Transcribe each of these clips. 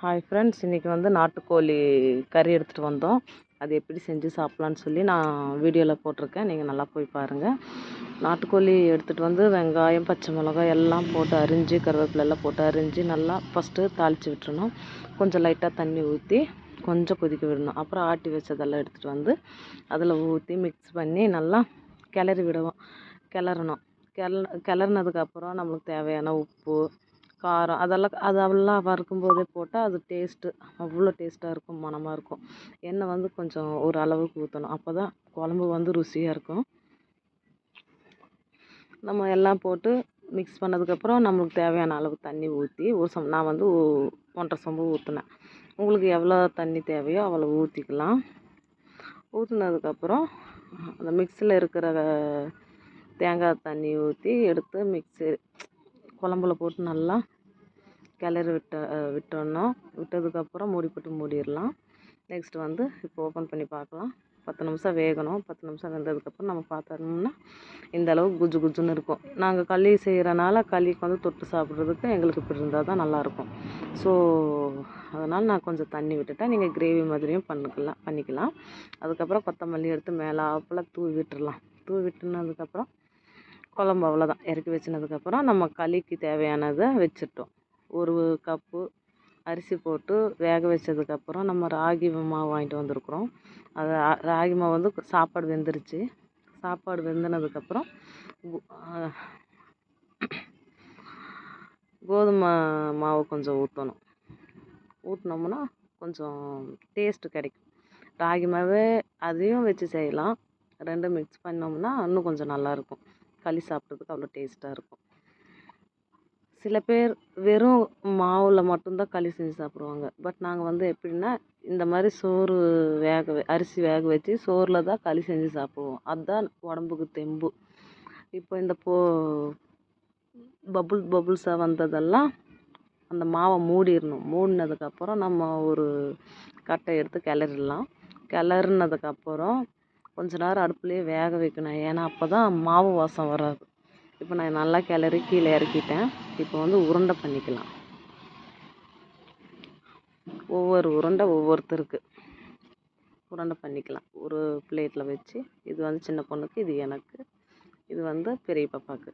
Hi friends, இன்றைக்கி வந்து நாட்டுக்கோழி கறி எடுத்துகிட்டு வந்தோம். அது எப்படி செஞ்சு சாப்பிட்லான்னு சொல்லி நான் வீடியோவில் போட்டிருக்கேன். நீங்கள் நல்லா போய் பாருங்கள். நாட்டுக்கோழி எடுத்துகிட்டு வந்து வெங்காயம், பச்சை மிளகாய் எல்லாம் போட்டு அரிஞ்சு, கருவேப்பிலை எல்லாம் போட்டு அரிஞ்சு நல்லா ஃபஸ்ட்டு தாளித்து விட்டுறணும். கொஞ்சம் லைட்டாக தண்ணி ஊற்றி கொஞ்சம் கொதிக்க விடணும். அப்புறம் ஆட்டி வச்சதெல்லாம் எடுத்துகிட்டு வந்து அதில் ஊற்றி மிக்ஸ் பண்ணி நல்லா கிளறி விடுவோம். கிளறணும். கிளறினதுக்கப்புறம் நம்மளுக்கு தேவையான உப்பு, காரம் அதெல்லாம் வறுக்கும்போதே போட்டால் அது டேஸ்ட்டு அவ்வளோ டேஸ்ட்டாக இருக்கும், மணமாக இருக்கும். எண்ணெய் வந்து கொஞ்சம் ஒரு அளவுக்கு ஊற்றணும். அப்போ தான் குழம்பு வந்து ருசியாக இருக்கும். நம்ம எல்லாம் போட்டு மிக்ஸ் பண்ணதுக்கப்புறம் நம்மளுக்கு தேவையான அளவு தண்ணி ஊற்றி நான் வந்து 1.5 சொம்பு ஊற்றினேன். உங்களுக்கு எவ்வளோ தண்ணி தேவையோ அவ்வளோ ஊற்றிக்கலாம். ஊற்றினதுக்கப்புறம் அந்த மிக்ஸியில் இருக்கிற தேங்காய் தண்ணி ஊற்றி எடுத்து குழம்புல போட்டு நல்லா கிளறி விட்டோன்னா விட்டதுக்கப்புறம் மூடிடலாம். நெக்ஸ்ட்டு வந்து இப்போ ஓப்பன் பண்ணி பார்க்கலாம். 10 நிமிஷம் வேகணும். 10 நிமிஷம் வெந்ததுக்கப்புறம் நம்ம பார்த்தோம்னா இந்த அளவுக்கு குஜ்ஜு குஜ்ஜுன்னு இருக்கும். நாங்கள் களி செய்கிறனால களிக்கு வந்து தொட்டு சாப்பிட்றதுக்கு எங்களுக்கு இப்படி இருந்தால் தான் நல்லாயிருக்கும். ஸோ அதனால் நான் கொஞ்சம் தண்ணி விட்டுட்டேன். நீங்கள் கிரேவி மாதிரியும் பண்ணிக்கலாம். அதுக்கப்புறம் கொத்தமல்லி எடுத்து மேலாப்பில் தூவி விட்டுடலாம். தூவி விட்டுனதுக்கப்புறம் குழம்பு அவ்வளோதான். இறக்கி வச்சினதுக்கப்புறம் நம்ம களிக்கு தேவையானதை வச்சுட்டோம். 1 கப்பு அரிசி போட்டு வேக வச்சதுக்கப்புறம் நம்ம ராகி மாவு வாங்கிட்டு வந்திருக்குறோம். அது ராகி மாவு வந்து சாப்பாடு வெந்துருச்சு. சாப்பாடு வெந்தினதுக்கப்புறம் கோதுமை மாவு கொஞ்சம் ஊற்றினோம்னா கொஞ்சம் டேஸ்ட்டு கிடைக்கும். ராகி மாவு அதையும் வச்சு செய்யலாம். 2 மிக்ஸ் பண்ணோம்னா இன்னும் கொஞ்சம் நல்லாயிருக்கும். களி சாப்பிட்றதுக்கு அவ்வளோ டேஸ்ட்டாக இருக்கும். சில பேர் வெறும் மாவில் மட்டும்தான் களி செஞ்சு சாப்பிடுவாங்க. பட் நாங்கள் வந்து எப்படின்னா இந்த மாதிரி அரிசி வேக வச்சு சோறில் தான் களி செஞ்சு சாப்பிடுவோம். அதுதான் உடம்புக்கு தெம்பு. இப்போ இந்த பபுள்ஸாக வந்ததெல்லாம் அந்த மாவை மூடினதுக்கப்புறம் நம்ம ஒரு கட்டை எடுத்து கிளறிடலாம். கிளறினதுக்கப்புறம் கொஞ்ச நேரம் அடுப்புலேயே வேக வைக்கணும். ஏன்னா அப்போ தான் மாவு வாசம் வராது. இப்போ நான் நல்லா கிளறி கீழே இறக்கிட்டேன். இப்போ வந்து உருண்டை பண்ணிக்கலாம். ஒவ்வொரு உருண்டை ஒவ்வொருத்தருக்கு உருண்டை பண்ணிக்கலாம். ஒரு பிளேட்டில் வச்சு இது வந்து சின்ன பொண்ணுக்கு, இது எனக்கு, இது வந்து பெரிய பாப்பாவுக்கு,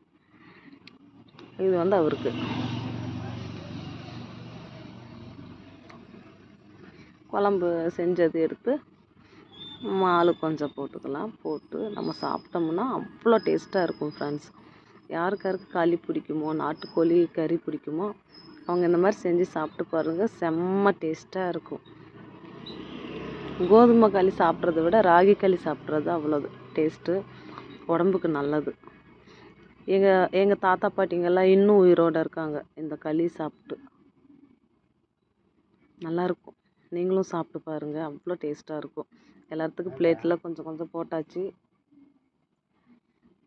இது வந்து அவருக்கு. குழம்பு செஞ்சது எடுத்து மாவு கொஞ்சம் போட்டுக்கலாம். போட்டு நம்ம சாப்பிட்டோம்னா அவ்வளோ டேஸ்ட்டாக இருக்கும் ஃப்ரெண்ட்ஸ். யாருக்கு களி பிடிக்குமோ, நாட்டுக்கோழி கறி பிடிக்குமோ அவங்க இந்த மாதிரி செஞ்சு சாப்பிட்டு பாருங்கள். செம்ம டேஸ்ட்டாக இருக்கும். கோதுமை களி சாப்பிட்றத விட ராகி களி சாப்பிட்றது அவ்வளோ டேஸ்ட்டு, உடம்புக்கு நல்லது. எங்கள் தாத்தா பாட்டிங்கெல்லாம் இன்னும் உயிரோடு இருக்காங்க இந்த களி சாப்பிட்டு. நல்லாயிருக்கும். நீங்களும் சாப்பிட்டு பாருங்கள். அவ்வளோ டேஸ்ட்டாக இருக்கும். எல்லாத்துக்கும் பிளேட்டில் கொஞ்சம் கொஞ்சம் போட்டாச்சு.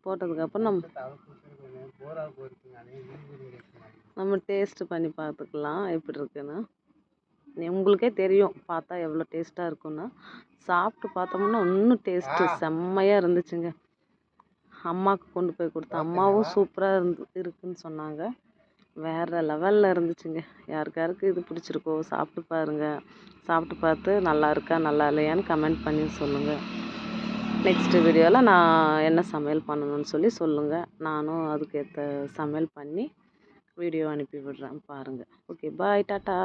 போட்டதுக்கப்புறம் நம்ம டேஸ்ட்டு பண்ணி பார்த்துக்கலாம் எப்படி இருக்குன்னு. உங்களுக்கே தெரியும் பார்த்தா எவ்வளோ டேஸ்ட்டாக இருக்குன்னு. சாப்பிட்டு பார்த்தோம்னா இன்னும் டேஸ்ட்டு செம்மையாக இருந்துச்சுங்க. அம்மாவுக்கு கொண்டு போய் கொடுத்தேன். அம்மாவும் சூப்பராக இருக்குன்னு சொன்னாங்க. வேறு லெவலில் இருந்துச்சுங்க. யாருக்காருக்கு இது பிடிச்சிருக்கோ சாப்பிட்டு பாருங்கள். சாப்பிட்டு பார்த்து நல்லா இருக்கா நல்லா இல்லையான்னு கமெண்ட் பண்ணி சொல்லுங்கள். நெக்ஸ்ட்டு வீடியோவில் நான் என்ன சமையல் பண்ணணும்னு சொல்லுங்கள். நானும் அதுக்கேற்ற சமையல் பண்ணி வீடியோ அனுப்பி விடுறேன் பாருங்கள். ஓகே, பாய், டாட்டா.